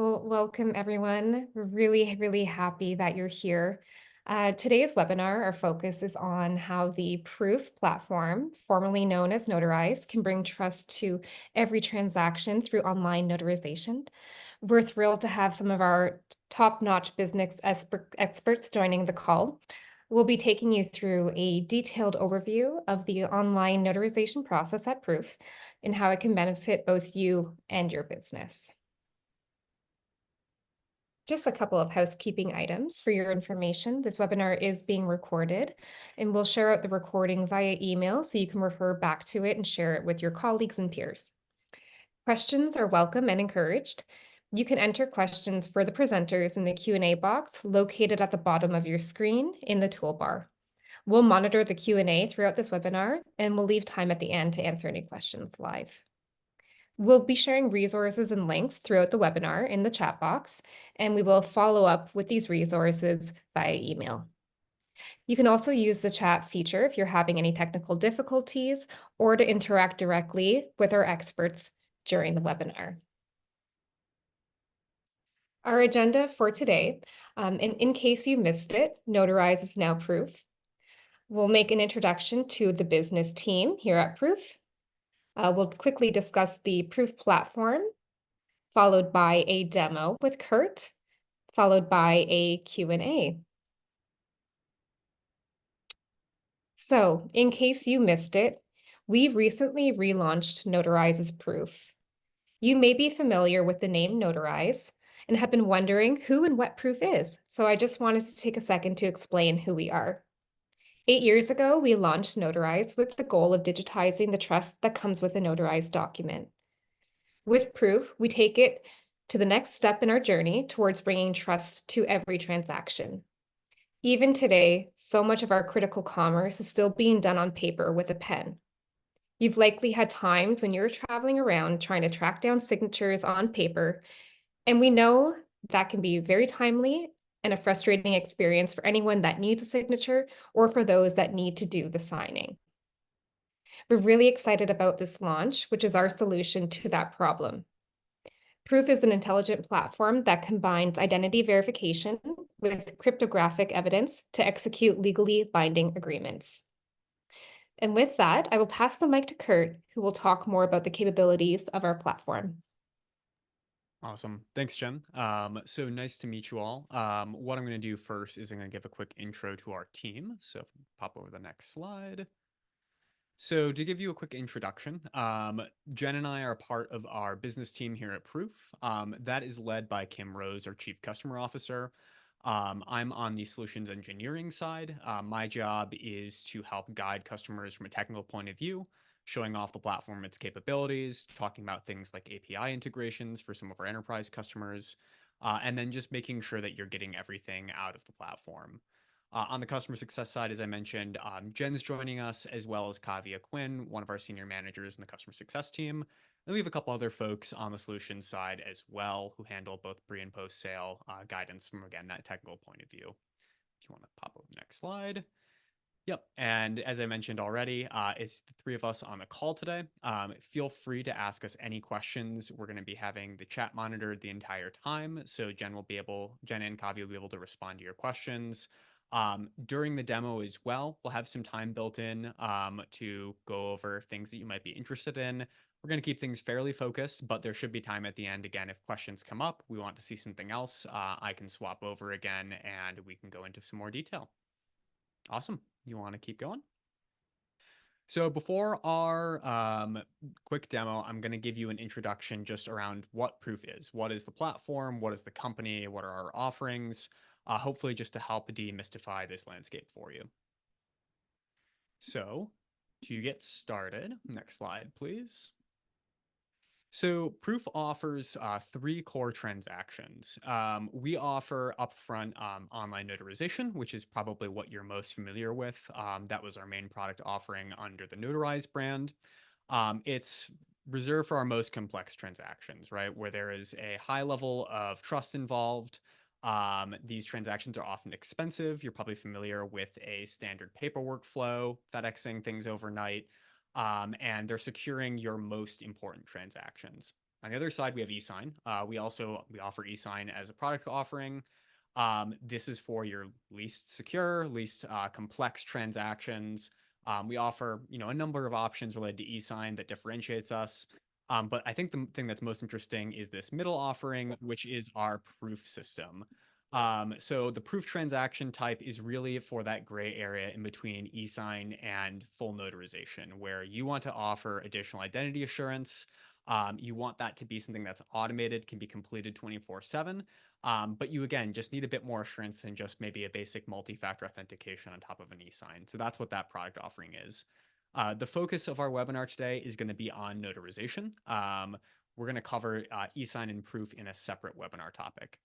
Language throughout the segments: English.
Well, welcome everyone. We're really happy that you're here. Today's webinar, our focus is on how the Proof platform, formerly known as Notarize, can bring trust to every transaction through online notarization. We're thrilled to have some of our top-notch business experts joining the call. We'll be taking you through a detailed overview of the online notarization process at Proof and how it can benefit both you and your business. Just a couple of housekeeping items for your information. This webinar is being recorded, and we'll share out the recording via email so you can refer back to it and share it with your colleagues and peers. Questions are welcome and encouraged. You can enter questions for the presenters in the Q&A box located at the bottom of your screen in the toolbar. We'll monitor the Q&A throughout this webinar, and we'll leave time at the end to answer any questions live. We'll be sharing resources and links throughout the webinar in the chat box, and we will follow up with these resources via email. You can also use the chat feature if you're having any technical difficulties or to interact directly with our experts during the webinar. Our agenda for today, in case you missed it, Notarize is now Proof. We'll make an introduction to the business team here at Proof. We'll quickly discuss the Proof platform, followed by a demo with Kurt, followed by a Q&A. So, in case you missed it, we recently relaunched Notarize as Proof. You may be familiar with the name Notarize and have been wondering who and what Proof is, so I just wanted to take a second to explain who we are. 8 years ago, we launched Notarize with the goal of digitizing the trust that comes with a notarized document. With Proof, we take it to the next step in our journey towards bringing trust to every transaction. Even today, so much of our critical commerce is still being done on paper with a pen. You've likely had times when you're traveling around trying to track down signatures on paper, and we know that can be very timely and a frustrating experience for anyone that needs a signature or for those that need to do the signing. We're really excited about this launch, which is our solution to that problem. Proof is an intelligent platform that combines identity verification with cryptographic evidence to execute legally binding agreements. And with that, I will pass the mic to Kurt, who will talk more about the capabilities of our platform. Awesome. Thanks, Jen. So nice to meet you all. What I'm going to do first is I'm going to give a quick intro to our team. So if we pop over the next slide. So to give you a quick introduction, Jen and I are part of our business team here at Proof. That is led by Kim Rose, our Chief Customer Officer. I'm on the solutions engineering side. My job is to help guide customers from a technical point of view, showing off the platform, its capabilities, talking about things like API integrations for some of our enterprise customers, and then just making sure that you're getting everything out of the platform. On the customer success side, as I mentioned, Jen's joining us, as well as Kavya Quinn, one of our senior managers in the customer success team. And we have a couple other folks on the solutions side as well who handle both pre and post sale guidance from, again, that technical point of view. If you want to pop over the next slide. Yep. And as I mentioned already, it's the three of us on the call today. Feel free to ask us any questions. We're going to be having the chat monitored the entire time. So Jen and Kavya will be able to respond to your questions. During the demo as well, we'll have some time built in to go over things that you might be interested in. We're going to keep things fairly focused, but there should be time at the end. Again, if questions come up, we want to see something else, I can swap over again and we can go into some more detail. Awesome. You want to keep going? So before our quick demo, I'm going to give you an introduction just around what Proof is. What is the platform? What is the company? What are our offerings? Hopefully just to help demystify this landscape for you. So to get started, next slide, please. So Proof offers three core transactions. We offer upfront online notarization, which is probably what you're most familiar with. That was our main product offering under the Notarize brand. It's reserved for our most complex transactions, right? Where there is a high level of trust involved. These transactions are often expensive. You're probably familiar with a standard paperwork flow, FedExing things overnight. And they're securing your most important transactions. On the other side, we have eSign. We offer eSign as a product offering. This is for your least secure, least complex transactions. We offer, a number of options related to eSign that differentiates us. But I think the thing that's most interesting is this middle offering, which is our proof system. So the proof transaction type is really for that gray area in between eSign and full notarization, where you want to offer additional identity assurance. You want that to be something that's automated, can be completed 24/7. But you, again, just need a bit more assurance than just maybe a basic multi-factor authentication on top of an e-sign. So that's what that product offering is. The focus of our webinar today is going to be on notarization. We're going to cover e-sign and proof in a separate webinar topic.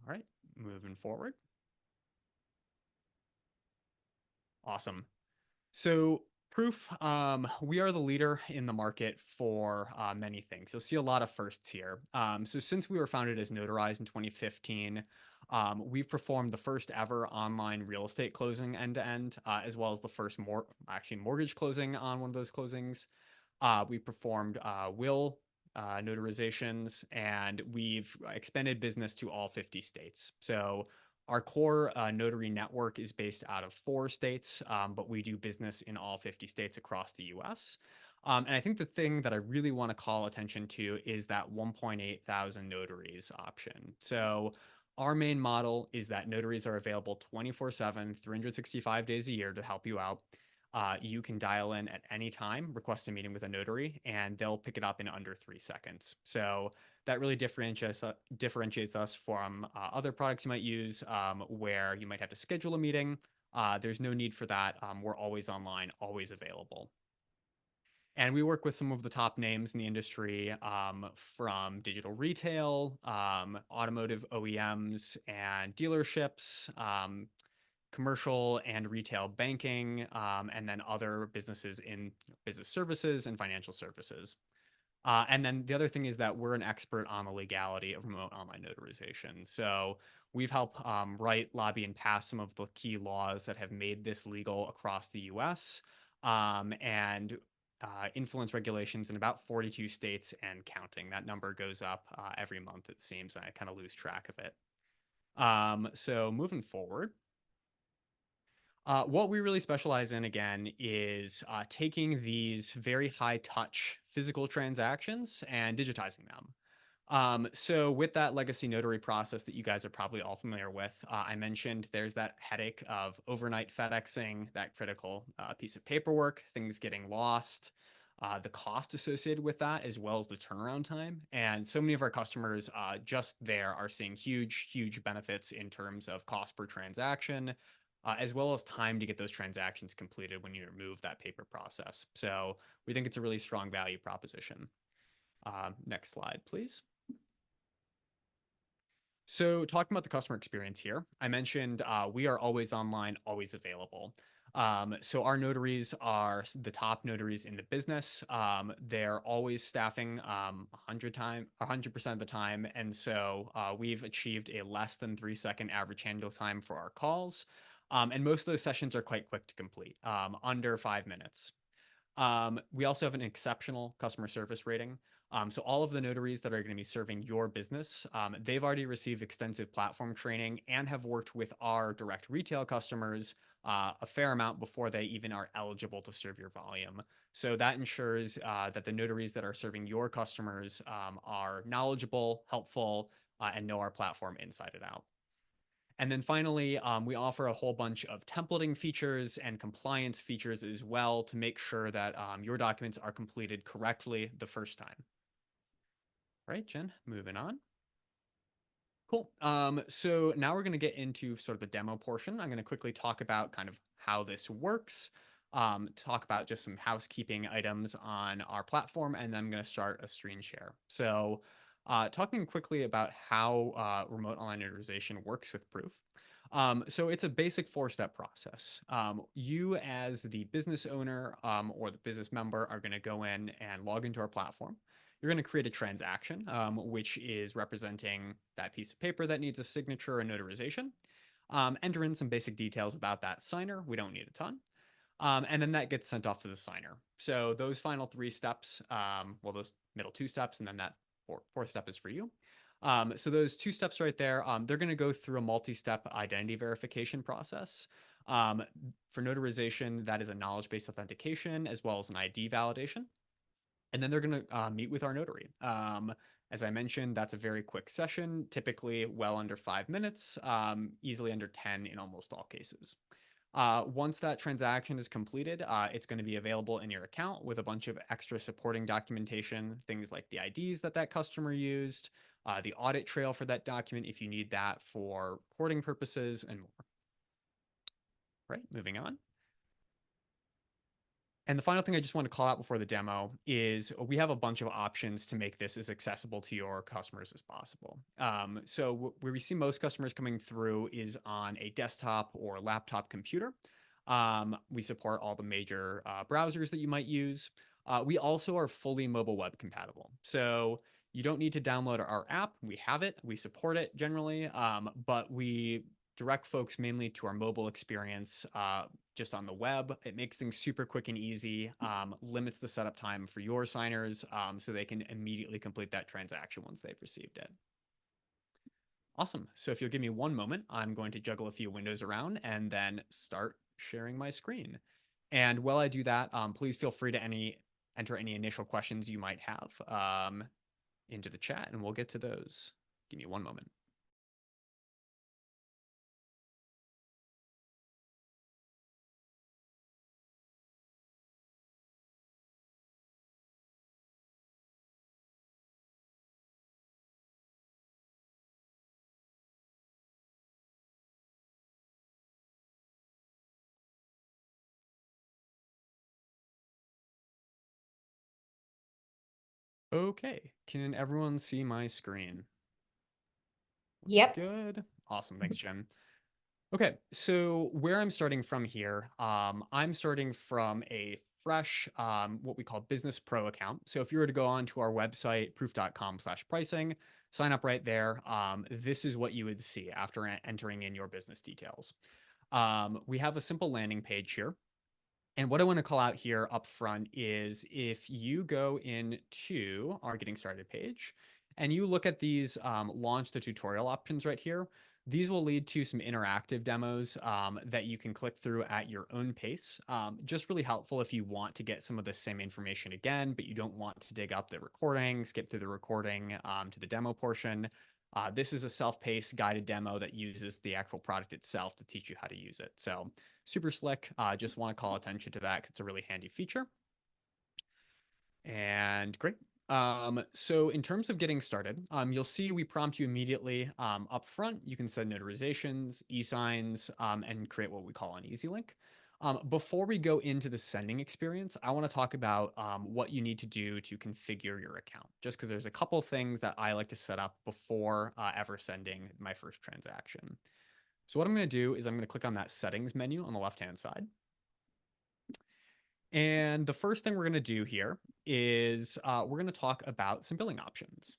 All right, moving forward. Awesome. So proof, we are the leader in the market for many things. You'll see a lot of firsts here. So since we were founded as Notarize in 2015, we've performed the first ever online real estate closing end to end, as well as the first mortgage closing on one of those closings. We performed will notarizations, and we've expanded business to all 50 states. So our core notary network is based out of 4 states, but we do business in all 50 states across the US. And I think the thing that I really want to call attention to is that 1.8 thousand notaries option. So our main model is that notaries are available 24/7, 365 days a year to help you out. You can dial in at any time, request a meeting with a notary, and they'll pick it up in under 3 seconds. So that really differentiates us from other products you might use, where you might have to schedule a meeting. There's no need for that. We're always online, always available. And we work with some of the top names in the industry, from digital retail, automotive OEMs and dealerships, commercial and retail banking, and then other businesses in business services and financial services. And then the other thing is that we're an expert on the legality of remote online notarization. So we've helped write, lobby, and pass some of the key laws that have made this legal across the US, and influence regulations in about 42 states and counting. That number goes up every month, it seems. I kind of lose track of it. So moving forward, what we really specialize in, again, is taking these very high touch physical transactions and digitizing them. So with that legacy notary process that you guys are probably all familiar with, I mentioned there's that headache of overnight FedExing, that critical piece of paperwork, things getting lost, the cost associated with that, as well as the turnaround time. And so many of our customers just there are seeing huge, huge benefits in terms of cost per transaction, as well as time to get those transactions completed when you remove that paper process. So we think it's a really strong value proposition. Next slide, please. So talking about the customer experience here, I mentioned we are always online, always available. So our notaries are the top notaries in the business. They're always staffing 100% of the time, and so we've achieved a less than 3-second average handle time for our calls, and most of those sessions are quite quick to complete, under 5 minutes. We also have an exceptional customer service rating. So all of the notaries that are going to be serving your business, they've already received extensive platform training and have worked with our direct retail customers a fair amount before they even are eligible to serve your volume. So that ensures that the notaries that are serving your customers are knowledgeable, helpful, and know our platform inside and out. And then finally, we offer a whole bunch of templating features and compliance features as well to make sure that your documents are completed correctly the first time. All right, Jen, moving on. Cool. So now we're going to get into sort of the demo portion. I'm going to quickly talk about kind of how this works, talk about just some housekeeping items on our platform, and then I'm going to start a screen share. So talking quickly about how remote online notarization works with Proof. So it's a basic 4-step process. You as the business owner or the business member are going to go in and log into our platform. You're going to create a transaction, which is representing that piece of paper that needs a signature and notarization. Enter in some basic details about that signer. We don't need a ton. And then that gets sent off to the signer. So those final 3 steps, well, those middle 2 steps, and then that fourth step is for you. So those two steps right there, they're going to go through a multi-step identity verification process. For notarization, that is a knowledge-based authentication as well as an ID validation. And then they're going to meet with our notary. As I mentioned, that's a very quick session, typically well under 5 minutes, easily under 10 in almost all cases. Once that transaction is completed, it's going to be available in your account with a bunch of extra supporting documentation, things like the IDs that that customer used, the audit trail for that document if you need that for recording purposes, and more. Right, moving on. And the final thing I just want to call out before the demo is we have a bunch of options to make this as accessible to your customers as possible. So where we see most customers coming through is on a desktop or laptop computer. We support all the major browsers that you might use. We also are fully mobile web compatible. So you don't need to download our app. We have it. We support it generally, but we direct folks mainly to our mobile experience just on the web. It makes things super quick and easy, limits the setup time for your signers so they can immediately complete that transaction once they've received it. Awesome. So if you'll give me one moment, I'm going to juggle a few windows around and then start sharing my screen. And while I do that, please feel free to enter any initial questions you might have into the chat, and we'll get to those. Give me one moment. Okay, can everyone see my screen? Looks Yep. good. Awesome, thanks, Jen. Okay, so where I'm starting from here, I'm starting from a fresh, what we call Business Pro account. So if you were to go on to our website, proof.com/pricing, sign up right there, this is what you would see after entering in your business details. We have a simple landing page here. And what I want to call out here up front is if you go into our getting started page and you look at these launch the tutorial options right here, these will lead to some interactive demos that you can click through at your own pace. Just really helpful if you want to get some of the same information again, but you don't want to dig up the recording, skip through the recording to the demo portion. This is a self-paced guided demo that uses the actual product itself to teach you how to use it. So super slick. Just want to call attention to that because it's a really handy feature. And great. So in terms of getting started, you'll see we prompt you immediately up front. You can send notarizations, e-signs, and create what we call an easy link. Before we go into the sending experience, I want to talk about what you need to do to configure your account, just because there's a couple things that I like to set up before ever sending my first transaction. So what I'm going to do is I'm going to click on that settings menu on the left-hand side. And the first thing we're going to do here is we're going to talk about some billing options.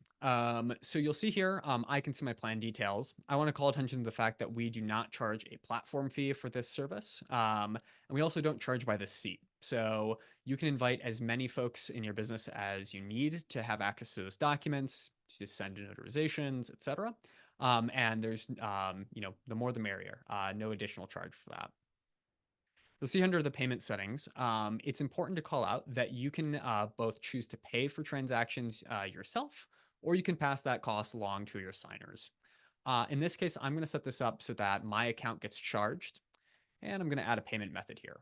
So you'll see here, I can see my plan details. I want to call attention to the fact that we do not charge a platform fee for this service. And we also don't charge by the seat. So you can invite as many folks in your business as you need to have access to those documents, to send notarizations, etc. And there's, the more the merrier. No additional charge for that. You'll see under the payment settings, it's important to call out that you can both choose to pay for transactions yourself, or you can pass that cost along to your signers. In this case, I'm going to set this up so that my account gets charged, and I'm going to add a payment method here.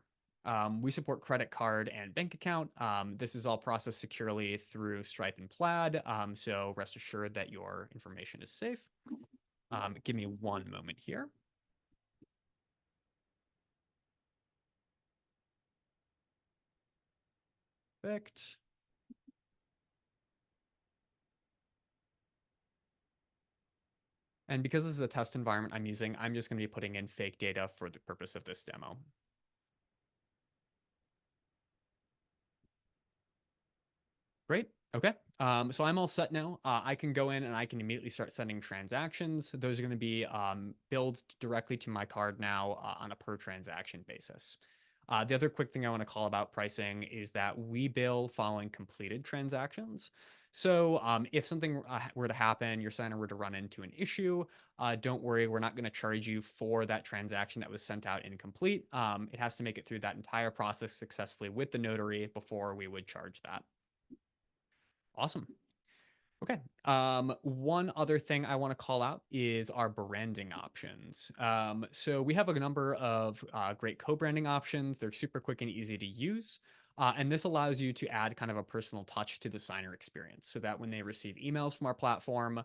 We support credit card and bank account. This is all processed securely through Stripe and Plaid, so rest assured that your information is safe. Give me one moment here. Perfect. And because this is a test environment I'm using, I'm just going to be putting in fake data for the purpose of this demo. Great. Okay. So I'm all set now. I can go in and I can immediately start sending transactions. Those are going to be billed directly to my card now on a per transaction basis. The other quick thing I want to call about pricing is that we bill following completed transactions. So if something were to happen, your signer were to run into an issue, don't worry, we're not going to charge you for that transaction that was sent out incomplete. It has to make it through that entire process successfully with the notary before we would charge that. Awesome. Okay. One other thing I want to call out is our branding options. So we have a number of great co-branding options. They're super quick and easy to use. And this allows you to add kind of a personal touch to the signer experience so that when they receive emails from our platform,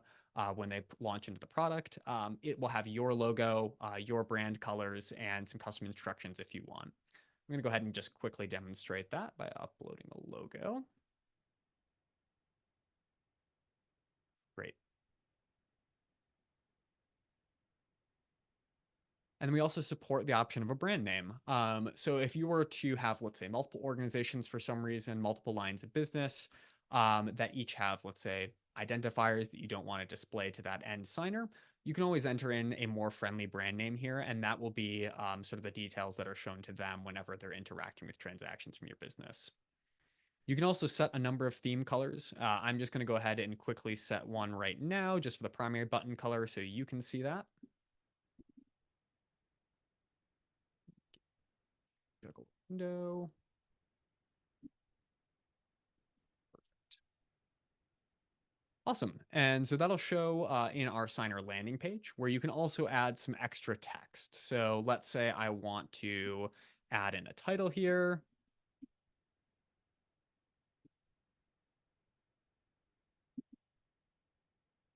when they launch into the product, it will have your logo, your brand colors, and some custom instructions if you want. I'm going to go ahead and just quickly demonstrate that by uploading a logo. Great. And we also support the option of a brand name. So if you were to have, let's say, multiple organizations for some reason, multiple lines of business that each have, let's say, identifiers that you don't want to display to that end signer, you can always enter in a more friendly brand name here, and that will be sort of the details that are shown to them whenever they're interacting with transactions from your business. You can also set a number of theme colors. I'm just going to go ahead and quickly set one right now just for the primary button color so you can see that. Juggle window. Awesome. And so that'll show in our signer landing page where you can also add some extra text. So let's say I want to add in a title here.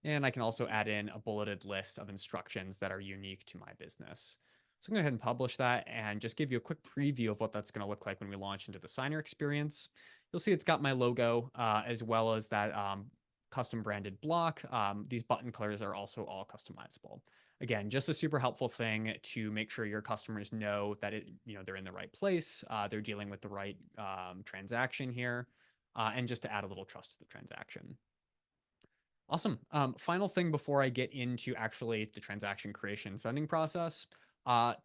And I can also add in a bulleted list of instructions that are unique to my business. So I'm going to go ahead and publish that and just give you a quick preview of what that's going to look like when we launch into the signer experience. You'll see it's got my logo as well as that custom branded block. These button colors are also all customizable. Again, just a super helpful thing to make sure your customers know that they're in the right place, they're dealing with the right transaction here, and just to add a little trust to the transaction. Awesome. Final thing before I get into actually the transaction creation sending process,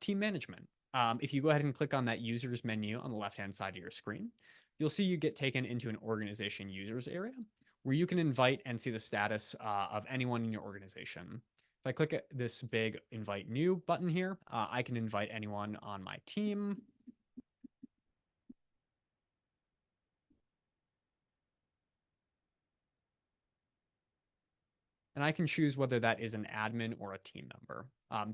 team management. If you go ahead and click on that users menu on the left-hand side of your screen, you'll see you get taken into an organization users area where you can invite and see the status of anyone in your organization. If I click at this big invite new button here, I can invite anyone on my team. And I can choose whether that is an admin or a team member.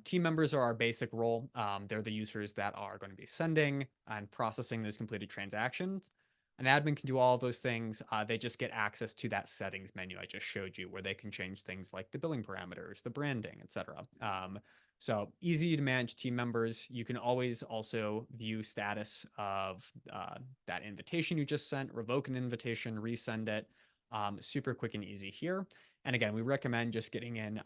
Team members are our basic role. They're the users that are going to be sending and processing those completed transactions. An admin can do all of those things. They just get access to that settings menu I just showed you, where they can change things like the billing parameters, the branding, etc. So easy to manage team members. You can always also view status of that invitation you just sent, revoke an invitation, resend it. Super quick and easy here. And again, we recommend just getting in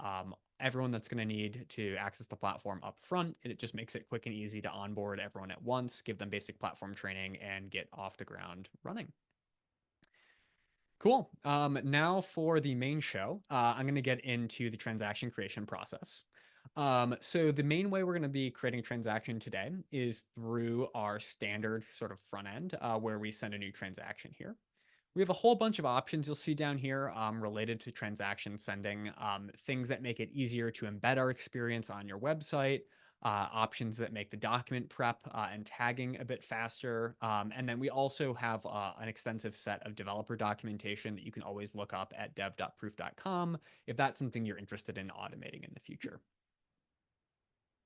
everyone that's going to need to access the platform up front. It just makes it quick and easy to onboard everyone at once, give them basic platform training, and get off the ground running. Cool. Now for the main show, I'm going to get into the transaction creation process. So the main way we're going to be creating a transaction today is through our standard sort of front end where we send a new transaction here. We have a whole bunch of options you'll see down here related to transaction sending, things that make it easier to embed our experience on your website, options that make the document prep and tagging a bit faster. And then we also have an extensive set of developer documentation that you can always look up at dev.proof.com if that's something you're interested in automating in the future.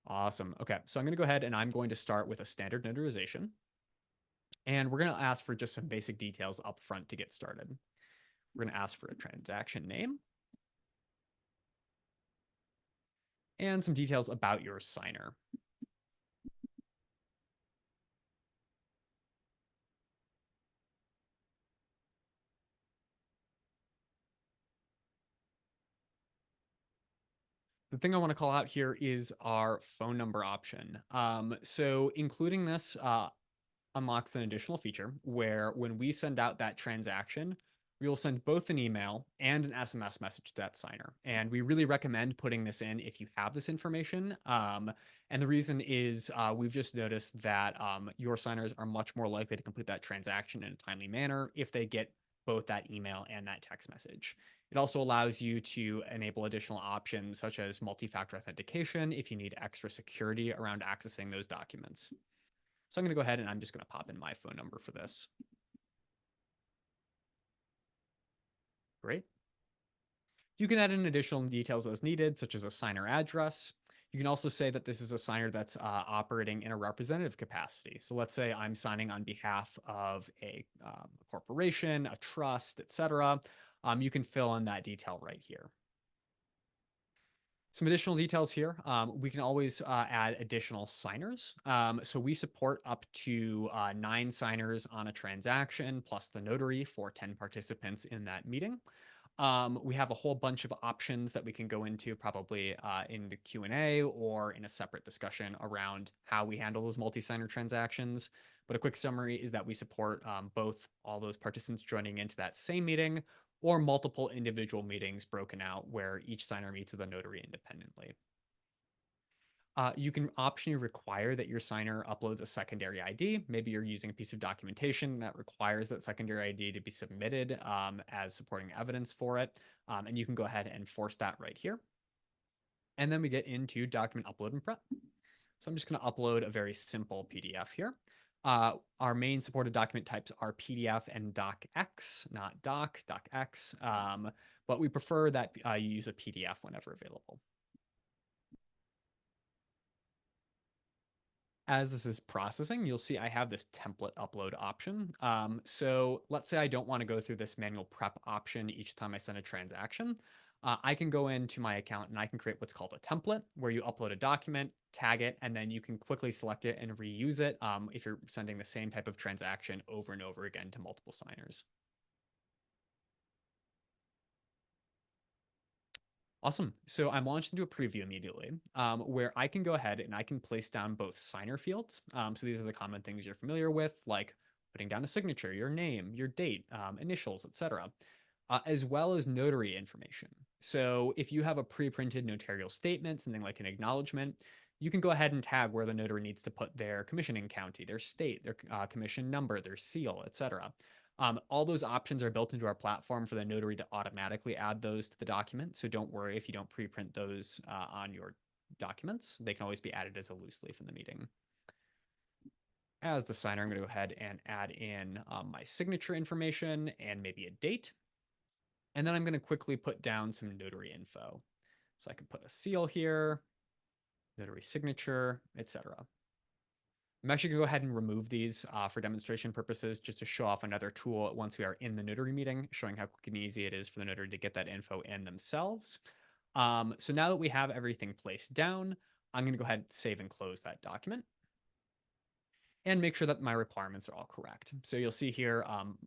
Awesome. Okay, so I'm going to go ahead and I'm going to start with a standard notarization. And we're going to ask for just some basic details up front to get started. We're going to ask for a transaction name and some details about your signer. The thing I want to call out here is our phone number option. So including this unlocks an additional feature where when we send out that transaction, we will send both an email and an SMS message to that signer. And we really recommend putting this in if you have this information. And the reason is we've just noticed that your signers are much more likely to complete that transaction in a timely manner if they get both that email and that text message. It also allows you to enable additional options such as multi-factor authentication if you need extra security around accessing those documents. So I'm going to go ahead and I'm just going to pop in my phone number for this. Great. You can add in additional details as needed, such as a signer address. You can also say that this is a signer that's operating in a representative capacity. So let's say I'm signing on behalf of a corporation, a trust, etc. You can fill in that detail right here. Some additional details here. We can always add additional signers. So we support up to 9 signers on a transaction, plus the notary for 10 participants in that meeting. We have a whole bunch of options that we can go into probably in the Q&A or in a separate discussion around how we handle those multi-signer transactions. But a quick summary is that we support both all those participants joining into that same meeting or multiple individual meetings broken out where each signer meets with a notary independently. You can optionally require that your signer uploads a secondary ID. Maybe you're using a piece of documentation that requires that secondary ID to be submitted as supporting evidence for it. And you can go ahead and force that right here. And then we get into document upload and prep. So I'm just going to upload a very simple PDF here. Our main supported document types are PDF and docx, not docx. But we prefer that you use a PDF whenever available. As this is processing, you'll see I have this template upload option. So let's say I don't want to go through this manual prep option each time I send a transaction. I can go into my account and I can create what's called a template where you upload a document, tag it, and then you can quickly select it and reuse it if you're sending the same type of transaction over and over again to multiple signers. Awesome. So I'm launched into a preview immediately where I can go ahead and I can place down both signer fields. So these are the common things you're familiar with, like putting down a signature, your name, your date, initials, etc., as well as notary information. So if you have a pre-printed notarial statement, something like an acknowledgement, you can go ahead and tag where the notary needs to put their commissioning county, their state, their commission number, their seal, etc. All those options are built into our platform for the notary to automatically add those to the document. So don't worry if you don't pre-print those on your documents. They can always be added as a loose leaf in the meeting. As the signer, I'm going to go ahead and add in my signature information and maybe a date. And then I'm going to quickly put down some notary info. So I can put a seal here, notary signature, etc. I'm actually going to go ahead and remove these for demonstration purposes just to show off another tool once we are in the notary meeting, showing how quick and easy it is for the notary to get that info in themselves. So now that we have everything placed down, I'm going to go ahead and save and close that document and make sure that my requirements are all correct. So you'll see here,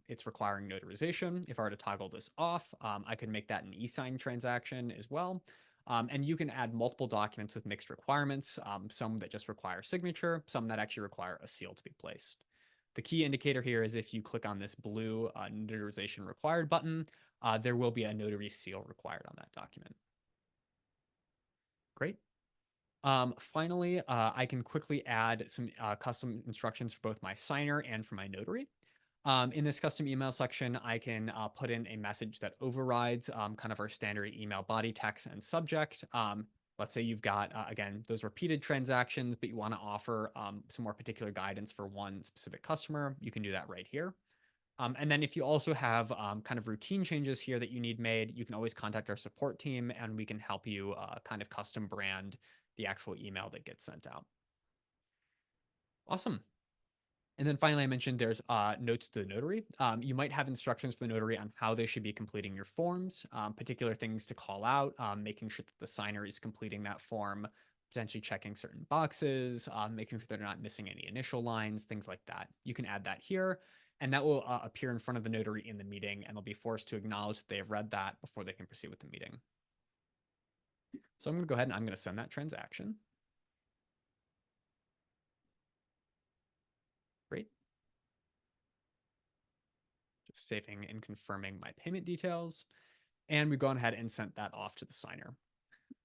it's requiring notarization. If I were to toggle this off, I could make that an e-sign transaction as well. And you can add multiple documents with mixed requirements, some that just require signature, some that actually require a seal to be placed. The key indicator here is if you click on this blue notarization required button, there will be a notary seal required on that document. Great. Finally, I can quickly add some custom instructions for both my signer and for my notary. In this custom email section, I can put in a message that overrides kind of our standard email body text and subject. Let's say you've got, again, those repeated transactions, but you want to offer some more particular guidance for one specific customer. You can do that right here. And then if you also have kind of routine changes here that you need made, you can always contact our support team and we can help you kind of custom brand the actual email that gets sent out. Awesome. And then finally, I mentioned there's notes to the notary. You might have instructions for the notary on how they should be completing your forms, particular things to call out, making sure that the signer is completing that form, potentially checking certain boxes, making sure they're not missing any initial lines, things like that. You can add that here, and that will appear in front of the notary in the meeting, and they'll be forced to acknowledge that they have read that before they can proceed with the meeting. So I'm going to go ahead and I'm going to send that transaction. Great. Just saving and confirming my payment details. And we've gone ahead and sent that off to the signer.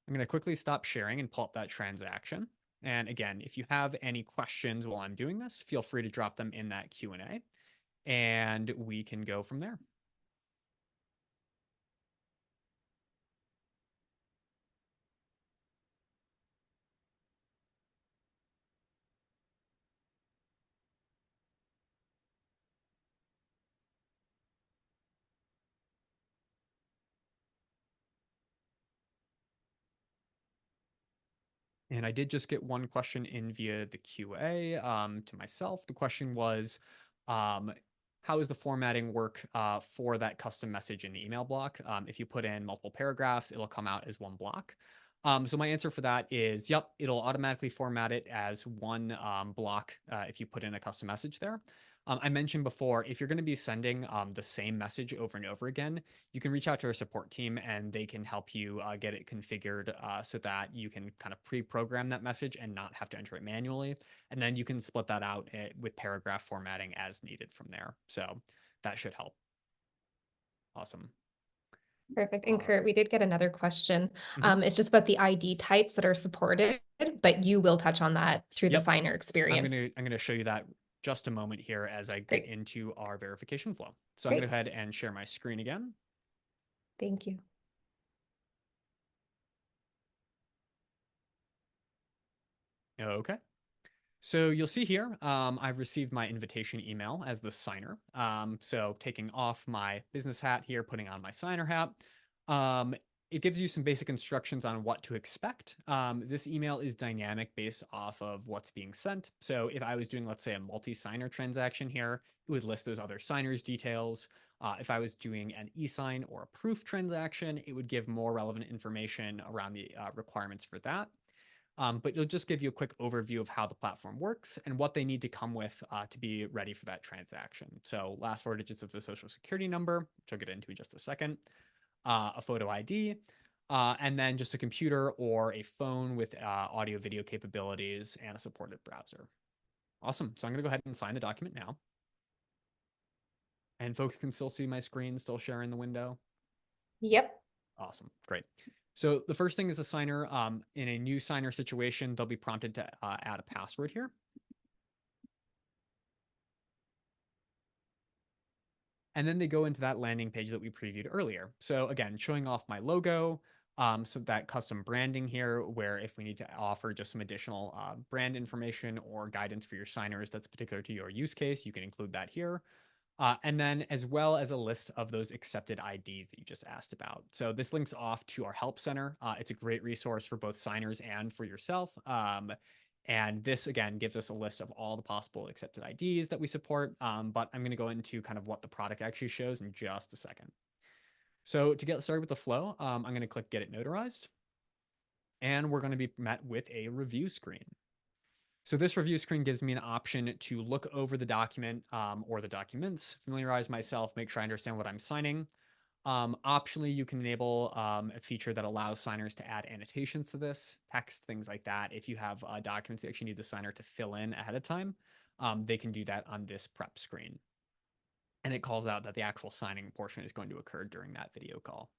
I'm going to quickly stop sharing and pull up that transaction. And again, if you have any questions while I'm doing this, feel free to drop them in that Q&A and we can go from there. And I did just get one question in via the QA to myself. The question was, um, how does the formatting work for that custom message in the email block? If you put in multiple paragraphs, it'll come out as one block. So my answer for that is, yep, it'll automatically format it as one block if you put in a custom message there. I mentioned before, if you're going to be sending the same message over and over again, you can reach out to our support team and they can help you get it configured so that you can kind of pre-program that message and not have to enter it manually. And then you can split that out with paragraph formatting as needed from there. So that should help. Awesome. Perfect. And Uh, Kurt, we did get another question. mhm. It's just about the ID types that are supported, but you will touch on that through the Yep. signer experience. I'm gonna show you that just a moment here as I get Great. into our verification flow. So I'm gonna Great. go ahead and share my screen again. Thank you. Okay. So you'll see here, I've received my invitation email as the signer. So taking off my business hat here, putting on my signer hat. Um, it gives you some basic instructions on what to expect. This email is dynamic based off of what's being sent. So if I was doing, let's say, a multi-signer transaction here, it would list those other signers' details. If I was doing an e-sign or a proof transaction, it would give more relevant information around the requirements for that. But it'll just give you a quick overview of how the platform works and what they need to come with to be ready for that transaction. So last four digits of the social security number, which I'll get into in just a second, a photo ID, and then just a computer or a phone with audio video capabilities and a supported browser. Awesome. So I'm going to go ahead and sign the document now. And folks can still see my screen, still sharing the window. Yep. Awesome. Great. So the first thing is a signer. In a new signer situation, they'll be prompted to add a password here. And then they go into that landing page that we previewed earlier. So again, showing off my logo, so that custom branding here, where if we need to offer just some additional brand information or guidance for your signers that's particular to your use case, you can include that here. And then as well as a list of those accepted IDs that you just asked about. So this links off to our help center. It's a great resource for both signers and for yourself. And this again gives us a list of all the possible accepted IDs that we support. But I'm going to go into kind of what the product actually shows in just a second. So to get started with the flow, I'm going to click Get It Notarized. And we're going to be met with a review screen. So this review screen gives me an option to look over the document or the documents, familiarize myself, make sure I understand what I'm signing. Optionally, you can enable a feature that allows signers to add annotations to this, text, things like that. If you have documents that actually need the signer to fill in ahead of time, they can do that on this prep screen. And it calls out that the actual signing portion is going to occur during that video call.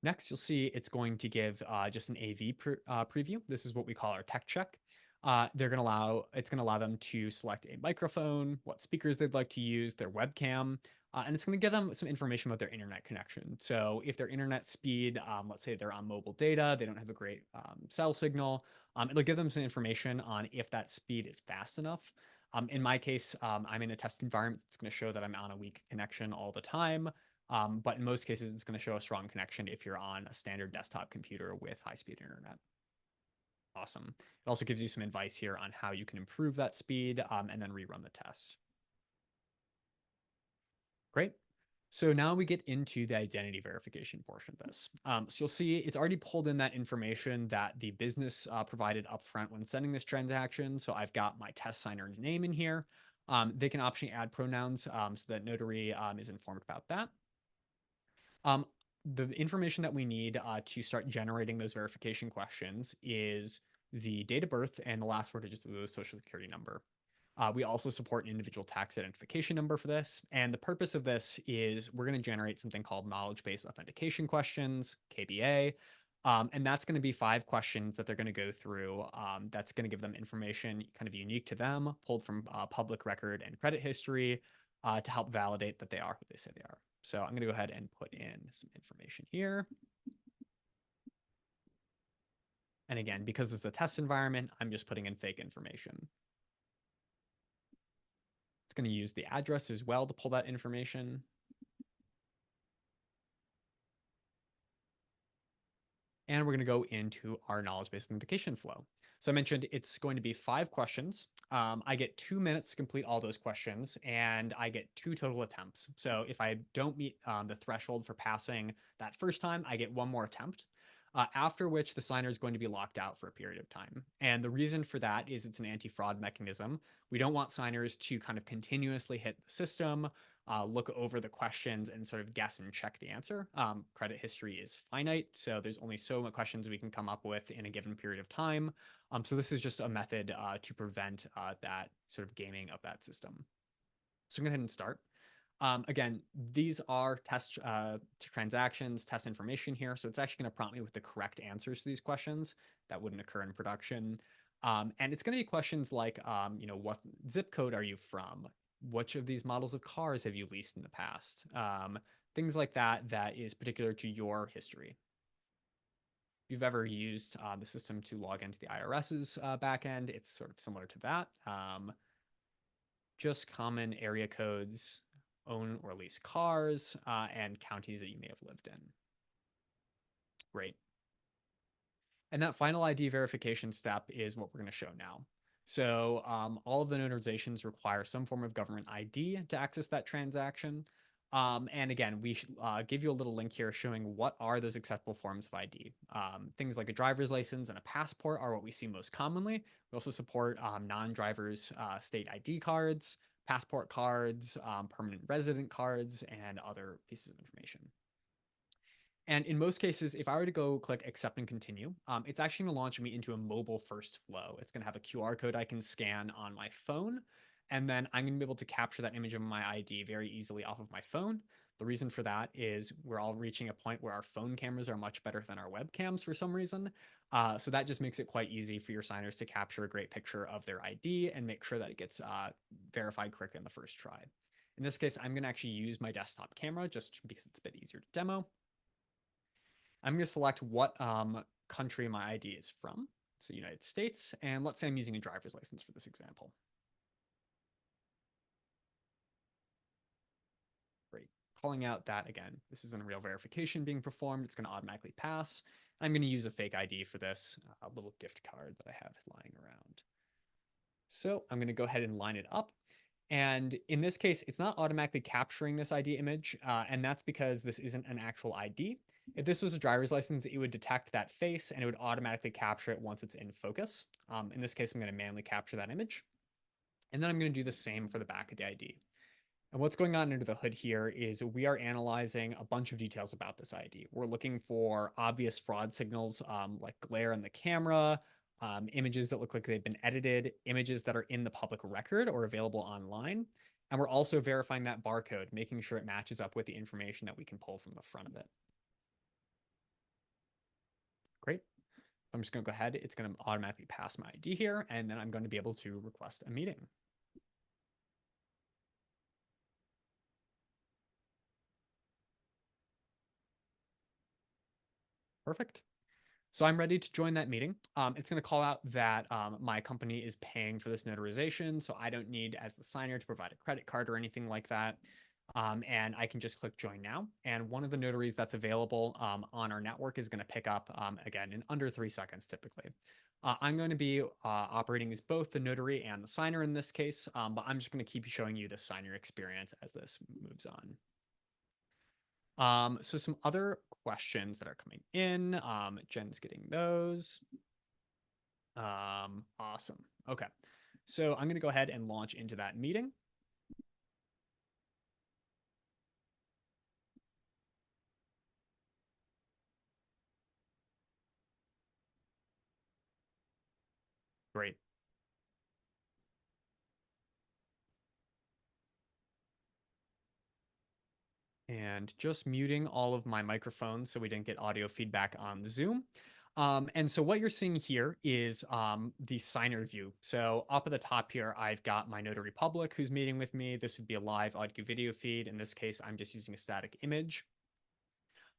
Next, you'll see it's going to give just an preview. This is what we call our tech check. It's going to allow them to select a microphone, what speakers they'd like to use, their webcam, and it's going to give them some information about their internet connection. So if their internet speed, let's say they're on mobile data, they don't have a great cell signal, it'll give them some information on if that speed is fast enough. In my case, I'm in a test environment. It's going to show that I'm on a weak connection all the time. But in most cases, it's going to show a strong connection if you're on a standard desktop computer with high-speed internet. Awesome. It also gives you some advice here on how you can improve that speed and then rerun the test. Great. So now we get into the identity verification portion of this. So you'll see it's already pulled in that information that the business provided upfront when sending this transaction. So I've got my test signer's name in here. They can optionally add pronouns so that Notary is informed about that. Um, the information that we need to start generating those verification questions is the date of birth and the last four digits of the social security number. We also support an individual tax identification number for this. And the purpose of this is we're going to generate something called knowledge-based authentication questions, KBA. And that's going to be 5 questions that they're going to go through. That's going to give them information kind of unique to them, pulled from public record and credit history to help validate that they are who they say they are. So I'm going to go ahead and put in some information here. And again, because it's a test environment, I'm just putting in fake information. It's going to use the address as well to pull that information. And we're going to go into our knowledge-based authentication flow. So I mentioned it's going to be 5 questions. I get 2 minutes to complete all those questions, and I get 2 total attempts. So if I don't meet the threshold for passing that first time, I get one more attempt. After which the signer is going to be locked out for a period of time. And the reason for that is it's an anti-fraud mechanism. We don't want signers to kind of continuously hit the system, look over the questions and sort of guess and check the answer. Credit history is finite, so there's only so many questions we can come up with in a given period of time. So this is just a method to prevent that sort of gaming of that system. So I'm going to go ahead and start. Again, these are test transactions, test information here. So it's actually going to prompt me with the correct answers to these questions that wouldn't occur in production. And it's going to be questions like, what zip code are you from? Which of these models of cars have you leased in the past? Things like that, that is particular to your history. If you've ever used the system to log into the IRS's backend, it's sort of similar to that. Just common area codes, own or lease cars, and counties that you may have lived in. Great. And that final ID verification step is what we're going to show now. So all of the notarizations require some form of government ID to access that transaction. And again, we give you a little link here showing what are those acceptable forms of ID. Things like a driver's license and a passport are what we see most commonly. We also support non-drivers state ID cards, passport cards, permanent resident cards, and other pieces of information. And in most cases, if I were to go click accept and continue, it's actually going to launch me into a mobile first flow. It's going to have a QR code I can scan on my phone. And then I'm going to be able to capture that image of my ID very easily off of my phone. The reason for that is we're all reaching a point where our phone cameras are much better than our webcams for some reason. So that just makes it quite easy for your signers to capture a great picture of their ID and make sure that it gets verified correctly on the first try. In this case, I'm going to actually use my desktop camera just because it's a bit easier to demo. I'm going to select what country my ID is from. So United States. And let's say I'm using a driver's license for this example. Great. Calling out that, again, this isn't a real verification being performed. It's going to automatically pass. I'm going to use a fake ID for this, a little gift card that I have lying around. So I'm going to go ahead and line it up. And in this case, it's not automatically capturing this ID image, and that's because this isn't an actual ID. If this was a driver's license, it would detect that face and it would automatically capture it once it's in focus. In this case, I'm going to manually capture that image. And then I'm going to do the same for the back of the ID. And what's going on under the hood here is we are analyzing a bunch of details about this ID. We're looking for obvious fraud signals like glare in the camera, images that look like they've been edited, images that are in the public record or available online. And we're also verifying that barcode, making sure it matches up with the information that we can pull from the front of it. Great. I'm just going to go ahead. It's going to automatically pass my ID here, and then I'm going to be able to request a meeting. Perfect. So I'm ready to join that meeting. It's going to call out that my company is paying for this notarization, so I don't need, as the signer, to provide a credit card or anything like that. And I can just click join now. And one of the notaries that's available on our network is going to pick up, again, in under 3 seconds typically. I'm going to be operating as both the notary and the signer in this case, but I'm just going to keep showing you the signer experience as this moves on. So some other questions that are coming in. Jen's getting those. Awesome. Okay. So I'm going to go ahead and launch into that meeting. Great. And just muting all of my microphones so we didn't get audio feedback on Zoom. And so what you're seeing here is the signer view. So up at the top here, I've got my notary public who's meeting with me. This would be a live audio video feed. In this case, I'm just using a static image.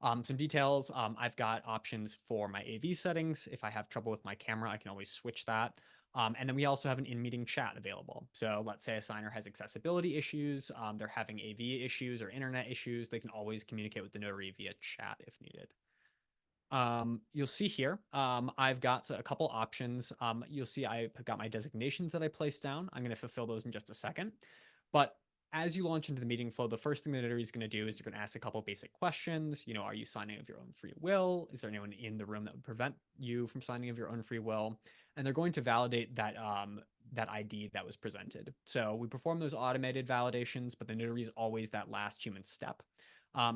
Some details, I've got options for my AV settings. If I have trouble with my camera, I can always switch that. And then we also have an in-meeting chat available. So let's say a signer has accessibility issues, they're having AV issues or internet issues, they can always communicate with the notary via chat if needed. You'll see here, I've got a couple options. You'll see I've got my designations that I placed down. I'm going to fulfill those in just a second. But as you launch into the meeting flow, the first thing the notary is going to do is you're going to ask a couple basic questions. Are you signing of your own free will? Is there anyone in the room that would prevent you from signing of your own free will? And they're going to validate that ID that was presented. So we perform those automated validations, but the notary is always that last human step.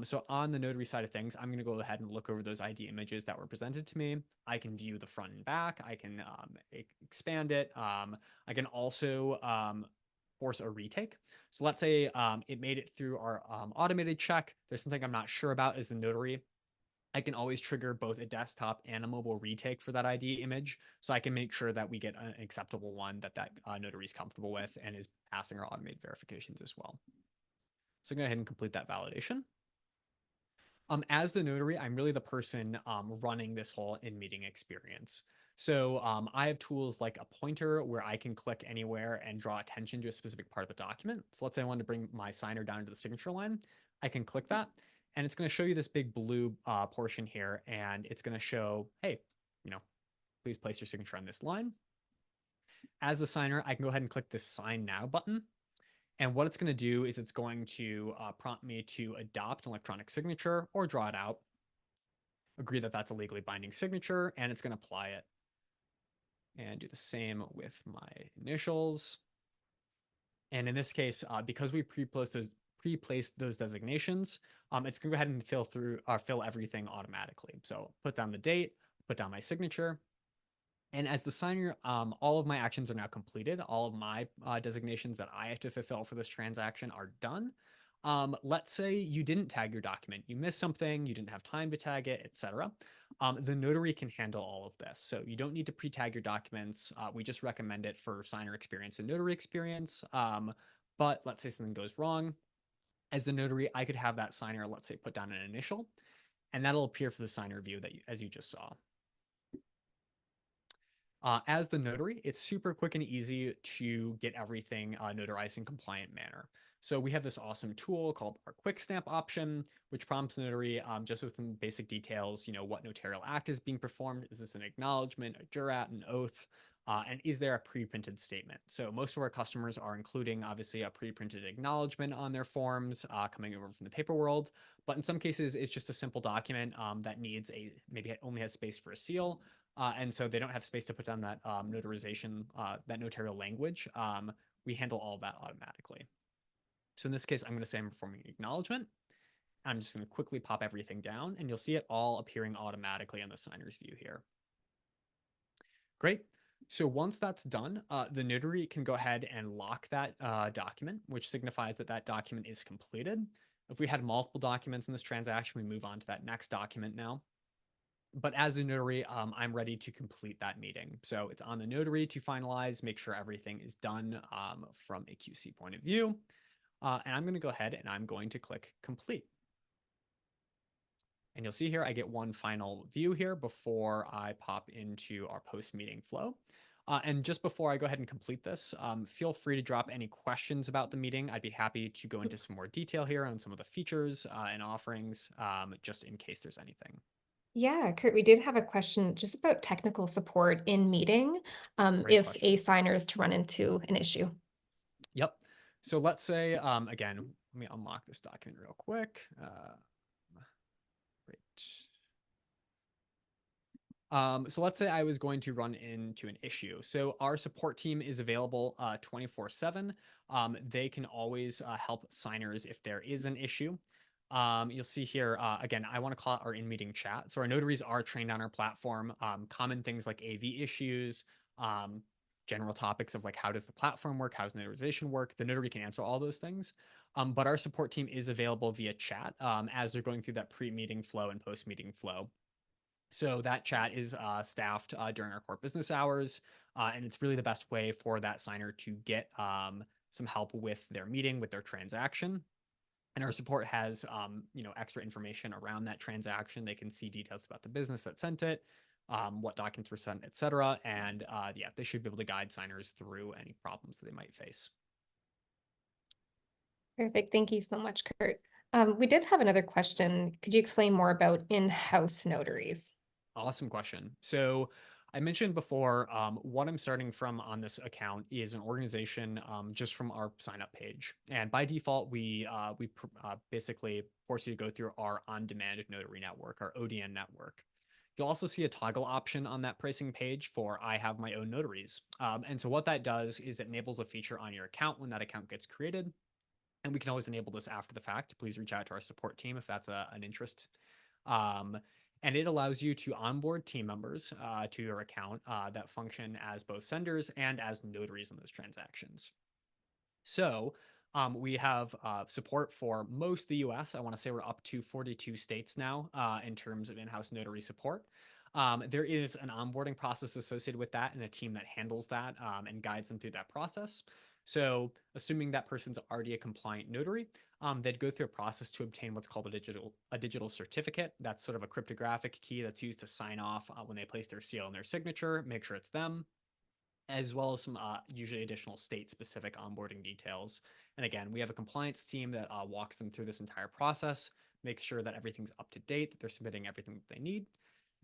So on the notary side of things, I'm going to go ahead and look over those ID images that were presented to me. I can view the front and back. I can expand it. I can also force a retake. So let's say it made it through our automated check. There's something I'm not sure about as the notary. I can always trigger both a desktop and a mobile retake for that ID image. So I can make sure that we get an acceptable one that notary is comfortable with and is passing our automated verifications as well. So I'm going to go ahead and complete that validation. As the notary, I'm really the person running this whole in-meeting experience. So I have tools like a pointer where I can click anywhere and draw attention to a specific part of the document. So let's say I wanted to bring my signer down to the signature line. I can click that, and it's going to show you this big blue portion here, and it's going to show, hey, please place your signature on this line. As the signer, I can go ahead and click this Sign Now button. And what it's going to do is it's going to prompt me to adopt an electronic signature or draw it out, agree that that's a legally binding signature, and it's going to apply it. And do the same with my initials. And in this case, because we pre-placed those designations, it's going to go ahead and fill everything automatically. So put down the date, put down my signature. And as the signer, all of my actions are now completed. All of my designations that I have to fulfill for this transaction are done. Let's say you didn't tag your document, you missed something, you didn't have time to tag it, etc. The notary can handle all of this. So you don't need to pre-tag your documents. We just recommend it for signer experience and notary experience. But let's say something goes wrong. As the notary, I could have that signer, let's say, put down an initial, and that'll appear for the signer view as you just saw. As the notary, it's super quick and easy to get everything notarized in compliant manner. So we have this awesome tool called our quick stamp option, which prompts the notary just with some basic details, what notarial act is being performed. Is this an acknowledgement, a jurat, an oath? And is there a pre-printed statement? So most of our customers are including obviously a pre-printed acknowledgement on their forms coming over from the paper world. But in some cases, it's just a simple document that needs maybe it only has space for a seal. And so they don't have space to put down that notarization, that notarial language. We handle all of that automatically. So in this case, I'm going to say I'm performing acknowledgement. I'm just going to quickly pop everything down, and you'll see it all appearing automatically on the signer's view here. Great. So once that's done, the notary can go ahead and lock that document, which signifies that that document is completed. If we had multiple documents in this transaction, we move on to that next document now. But as a notary, I'm ready to complete that meeting. So it's on the notary to finalize, make sure everything is done from a QC point of view. And I'm going to go ahead and I'm going to click complete. And you'll see here, I get one final view here before I pop into our post-meeting flow. And just before I go ahead and complete this, feel free to drop any questions about the meeting. I'd be happy to go into some more detail here on some of the features and offerings, just in case there's anything. Yeah, Kurt, we did have a question just about technical support in meeting, Great if question. a signer is to run into an issue. Yep. So let's say, again, let me unlock this document real quick. Great. So let's say I was going to run into an issue. So our support team is available 24/7. They can always help signers if there is an issue. You'll see here, again, I want to call it our in-meeting chat. So our notaries are trained on our platform. Common things like AV issues, general topics of like how does the platform work, how does notarization work. The notary can answer all those things. But our support team is available via chat as they're going through that pre-meeting flow and post-meeting flow. So that chat is staffed during our core business hours, and it's really the best way for that signer to get some help with their meeting, with their transaction. And our support has, extra information around that transaction. They can see details about the business that sent it, what documents were sent, etc. And they should be able to guide signers through any problems that they might face. Perfect. Thank you so much, Kurt. We did have another question. Could you explain more about in-house notaries? Awesome question. So I mentioned before, what I'm starting from on this account is an organization just from our sign up page. And by default, we basically force you to go through our on-demand notary network, our ODN network. You'll also see a toggle option on that pricing page for I have my own notaries. And so what that does is it enables a feature on your account when that account gets created. And we can always enable this after the fact. Please reach out to our support team if that's an interest. Um, and it allows you to onboard team members to your account that function as both senders and as notaries in those transactions. So we have support for most of the US. I want to say we're up to 42 states now in terms of in-house notary support. There is an onboarding process associated with that and a team that handles that and guides them through that process. So assuming that person's already a compliant notary, they'd go through a process to obtain what's called a digital certificate. That's sort of a cryptographic key that's used to sign off when they place their seal and their signature, make sure it's them, as well as some usually additional state-specific onboarding details. And again, we have a compliance team that walks them through this entire process, makes sure that everything's up to date, that they're submitting everything that they need.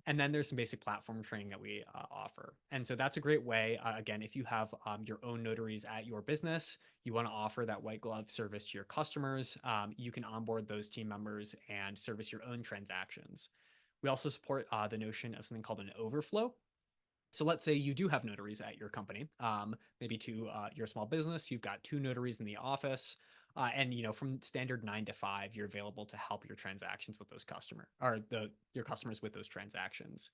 And then there's some basic platform training that we offer. And so that's a great way. Again, if you have your own notaries at your business, you want to offer that white glove service to your customers, you can onboard those team members and service your own transactions. We also support the notion of something called an overflow. So let's say you do have notaries at your company, maybe to your small business, you've got two notaries in the office, and from standard 9 to 5, you're available to help your transactions with those your customers with those transactions.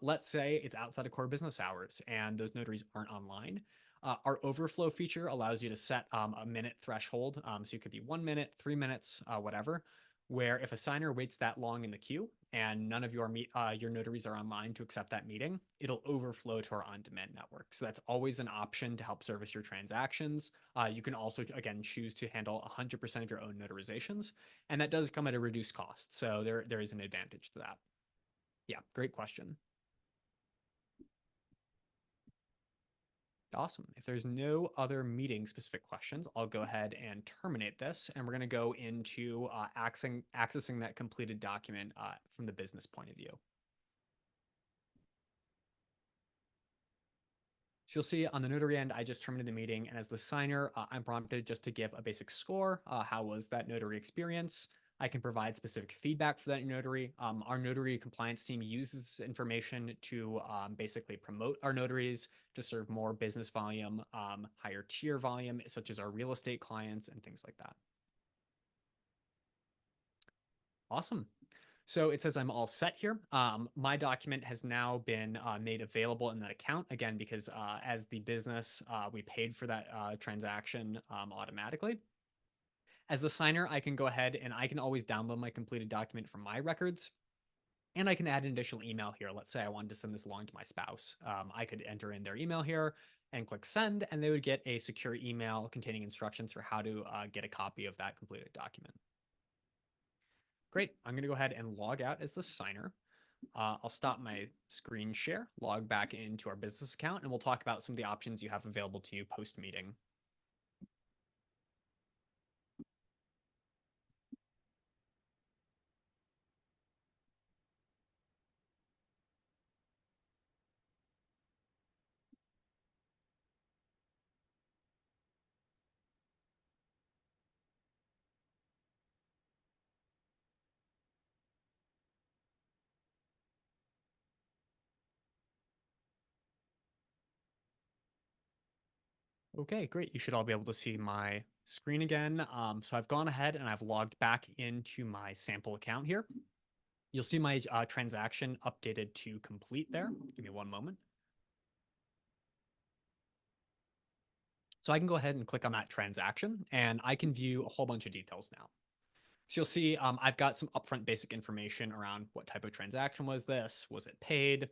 Let's say it's outside of core business hours and those notaries aren't online. Our overflow feature allows you to set a minute threshold, so you could be 1 minute, 3 minutes, whatever, where if a signer waits that long in the queue and none of your notaries are online to accept that meeting, it'll overflow to our on-demand network. So that's always an option to help service your transactions. You can also, again, choose to handle 100% of your own notarizations, and that does come at a reduced cost. So there is an advantage to that. Yeah, great question. Awesome. If there's no other meeting specific questions, I'll go ahead and terminate this. And we're going to go into accessing that completed document from the business point of view. So you'll see on the notary end, I just terminated the meeting. And as the signer, I'm prompted just to give a basic score. How was that notary experience? I can provide specific feedback for that notary. Our notary compliance team uses this information to basically promote our notaries to serve more business volume, higher tier volume, such as our real estate clients and things like that. Awesome. So it says I'm all set here. My document has now been made available in that account, again, because as the business, we paid for that transaction automatically. As the signer, I can go ahead and I can always download my completed document from my records. And I can add an additional email here. Let's say I wanted to send this along to my spouse. I could enter in their email here and click send, and they would get a secure email containing instructions for how to get a copy of that completed document. Great. I'm going to go ahead and log out as the signer. I'll stop my screen share, log back into our business account, and we'll talk about some of the options you have available to you post-meeting. Okay, great. You should all be able to see my screen again. So I've gone ahead and I've logged back into my sample account here. You'll see my transaction updated to complete there. Give me one moment. So I can go ahead and click on that transaction and I can view a whole bunch of details now. So you'll see I've got some upfront basic information around what type of transaction was this? Was it paid?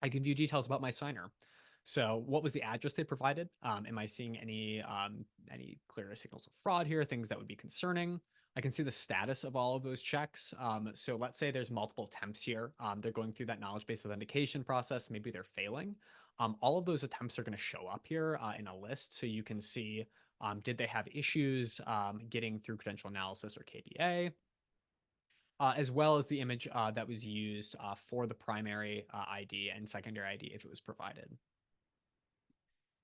I can view details about my signer. So what was the address they provided? Am I seeing any clear signals of fraud here, things that would be concerning? I can see the status of all of those checks. So let's say there's multiple attempts here. They're going through that knowledge-based authentication process. Maybe they're failing. All of those attempts are going to show up here in a list. So you can see, did they have issues getting through credential analysis or KBA? as well as the image that was used for the primary ID and secondary ID if it was provided.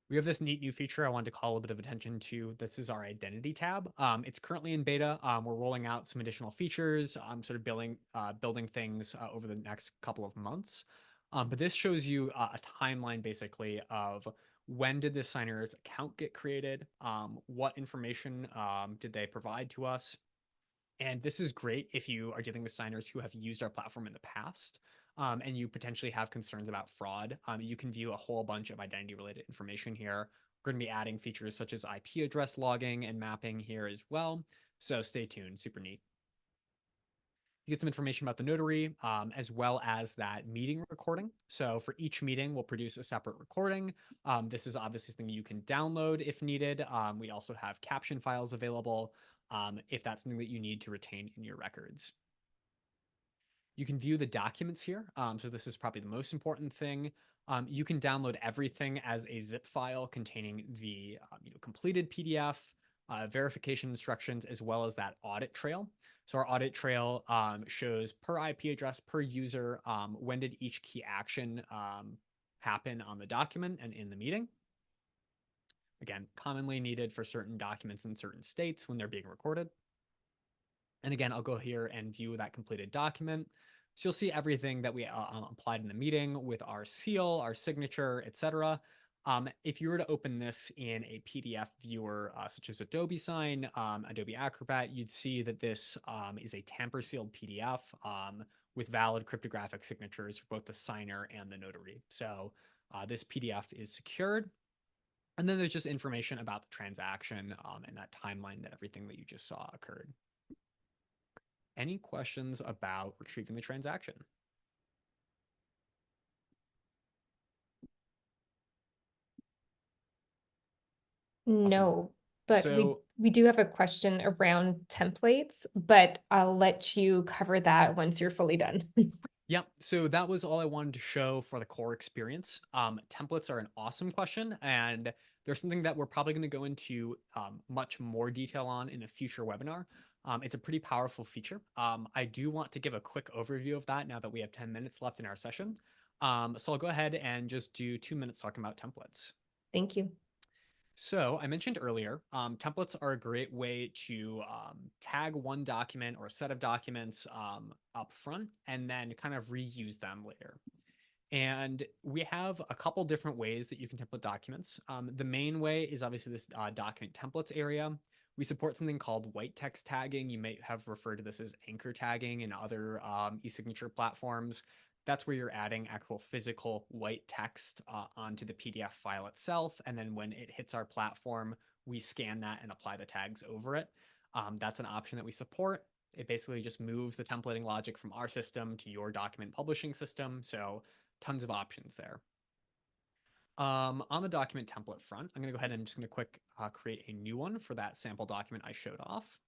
We have this neat new feature I wanted to call a bit of attention to. This is our identity tab. It's currently in beta. We're rolling out some additional features, sort of building things over the next couple of months. But this shows you a timeline basically of when did this signer's account get created, what information did they provide to us, and this is great if you are dealing with signers who have used our platform in the past, and you potentially have concerns about fraud. You can view a whole bunch of identity related information here. We're going to be adding features such as IP address logging and mapping here as well. So stay tuned, super neat. You get some information about the notary, as well as that meeting recording. So for each meeting, we'll produce a separate recording. This is obviously something you can download if needed. We also have caption files available if that's something that you need to retain in your records. You can view the documents here. So this is probably the most important thing. You can download everything as a zip file containing the completed PDF, verification instructions, as well as that audit trail. So our audit trail shows per IP address, per user, when did each key action happen on the document and in the meeting. Again, commonly needed for certain documents in certain states when they're being recorded. And again, I'll go here and view that completed document. So you'll see everything that we applied in the meeting with our seal, our signature, etc. If you were to open this in a PDF viewer, such as Adobe Sign, Adobe Acrobat, you'd see that this is a tamper sealed PDF with valid cryptographic signatures for both the signer and the notary. So this PDF is secured. And then there's just information about the transaction and that timeline that everything that you just saw occurred. Any questions about retrieving the transaction? Awesome. No, but So we do have a question around templates, but I'll let you cover that once you're fully done. yeah, so that was all I wanted to show for the core experience. Templates are an awesome question, and there's something that we're probably going to go into much more detail on in a future webinar. It's a pretty powerful feature. I do want to give a quick overview of that now that we have 10 minutes left in our session. So I'll go ahead and just do 2 minutes talking about templates. Thank you. So I mentioned earlier, templates are a great way to tag one document or a set of documents up front and then kind of reuse them later. And we have a couple different ways that you can template documents. The main way is obviously this document templates area. We support something called white text tagging. You may have referred to this as anchor tagging in other e-signature platforms. That's where you're adding actual physical white text onto the PDF file itself. And then when it hits our platform, we scan that and apply the tags over it. That's an option that we support. It basically just moves the templating logic from our system to your document publishing system. So tons of options there. On the document template front, I'm going to go ahead and I'm just going to quick create a new one for that sample document I showed off.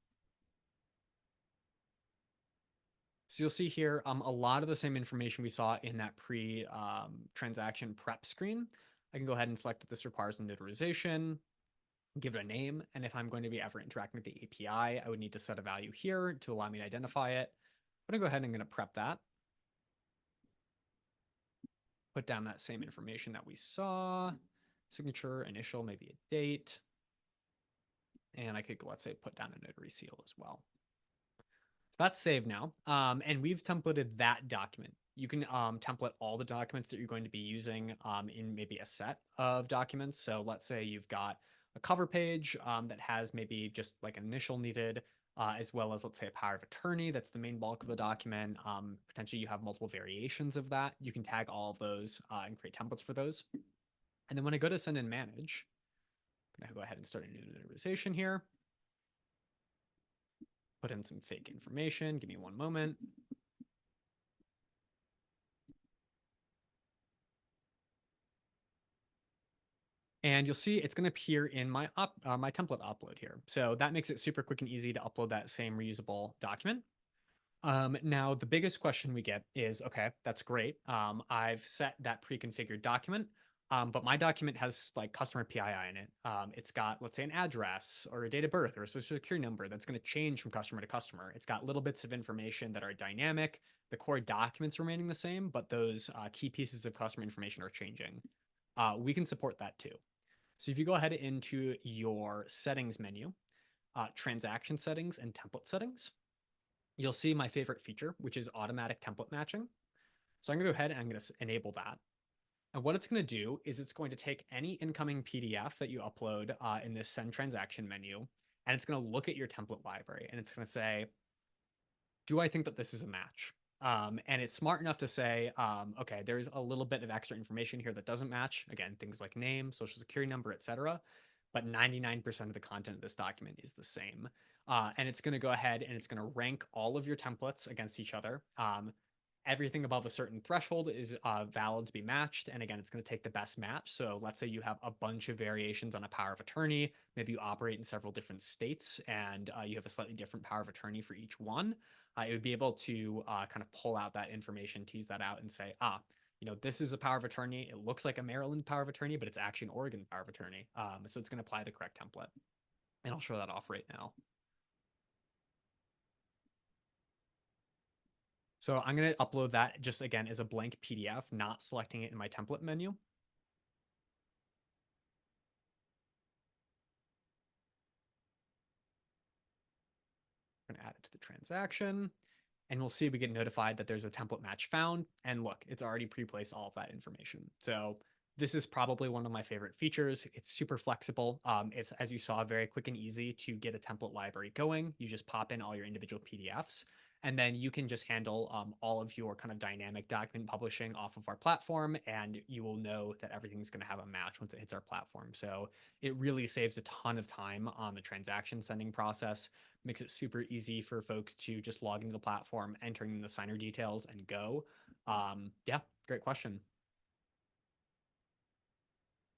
So you'll see here a lot of the same information we saw in that pre-transaction prep screen. I can go ahead and select that this requires a notarization, give it a name, and if I'm going to be ever interacting with the API, I would need to set a value here to allow me to identify it. I'm going to go ahead and I'm going to prep that. Put down that same information that we saw, signature, initial, maybe a date. And I could, let's say, put down a notary seal as well. So that's saved now. And we've templated that document. You can template all the documents that you're going to be using in maybe a set of documents. So let's say you've got a cover page that has maybe just like an initial needed, as well as, let's say, a power of attorney. That's the main bulk of the document. Potentially, you have multiple variations of that. You can tag all of those and create templates for those. And then when I go to send and manage, I'm going to go ahead and start a new notarization here. Put in some fake information. Give me one moment. And you'll see it's going to appear in my my template upload here. So that makes it super quick and easy to upload that same reusable document. Now, the biggest question we get is, okay, that's great. I've set that pre-configured document. But my document has like customer PII in it. It's got, let's say, an address or a date of birth or a social security number that's going to change from customer to customer. It's got little bits of information that are dynamic. The core documents remaining the same, but those key pieces of customer information are changing. We can support that too. So if you go ahead into your settings menu, transaction settings and template settings, you'll see my favorite feature, which is automatic template matching. So I'm going to go ahead and I'm going to enable that. And what it's going to do is it's going to take any incoming PDF that you upload in this send transaction menu, and it's going to look at your template library and it's going to say, do I think that this is a match? And it's smart enough to say, okay, there's a little bit of extra information here that doesn't match. Again, things like name, social security number, etc. But 99% of the content of this document is the same. And it's going to go ahead and it's going to rank all of your templates against each other. Everything above a certain threshold is valid to be matched. And again, it's going to take the best match. So let's say you have a bunch of variations on a power of attorney. Maybe you operate in several different states and you have a slightly different power of attorney for each one. It would be able to kind of pull out that information, tease that out and say, this is a power of attorney. It looks like a Maryland power of attorney, but it's actually an Oregon power of attorney. So it's going to apply the correct template. And I'll show that off right now. So I'm going to upload that just again as a blank PDF, not selecting it in my template menu. I'm going to add it to the transaction. And we'll see we get notified that there's a template match found. And look, it's already pre-placed all of that information. So this is probably one of my favorite features. It's super flexible. It's, as you saw, very quick and easy to get a template library going. You just pop in all your individual PDFs, and then you can just handle all of your kind of dynamic document publishing off of our platform, and you will know that everything's going to have a match once it hits our platform. So it really saves a ton of time on the transaction sending process, makes it super easy for folks to just log into the platform, entering in the signer details, and go. Yeah, great question.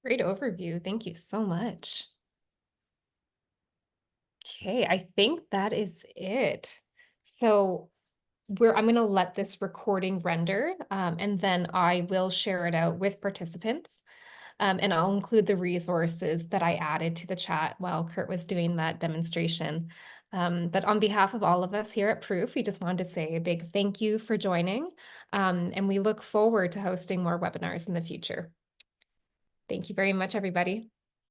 Great overview. Thank you so much. Okay, I think that is it. So I'm going to let this recording render, and then I will share it out with participants. And I'll include the resources that I added to the chat while Kurt was doing that demonstration. But on behalf of all of us here at Proof, we just wanted to say a big thank you for joining. And we look forward to hosting more webinars in the future. Thank you very much, everybody.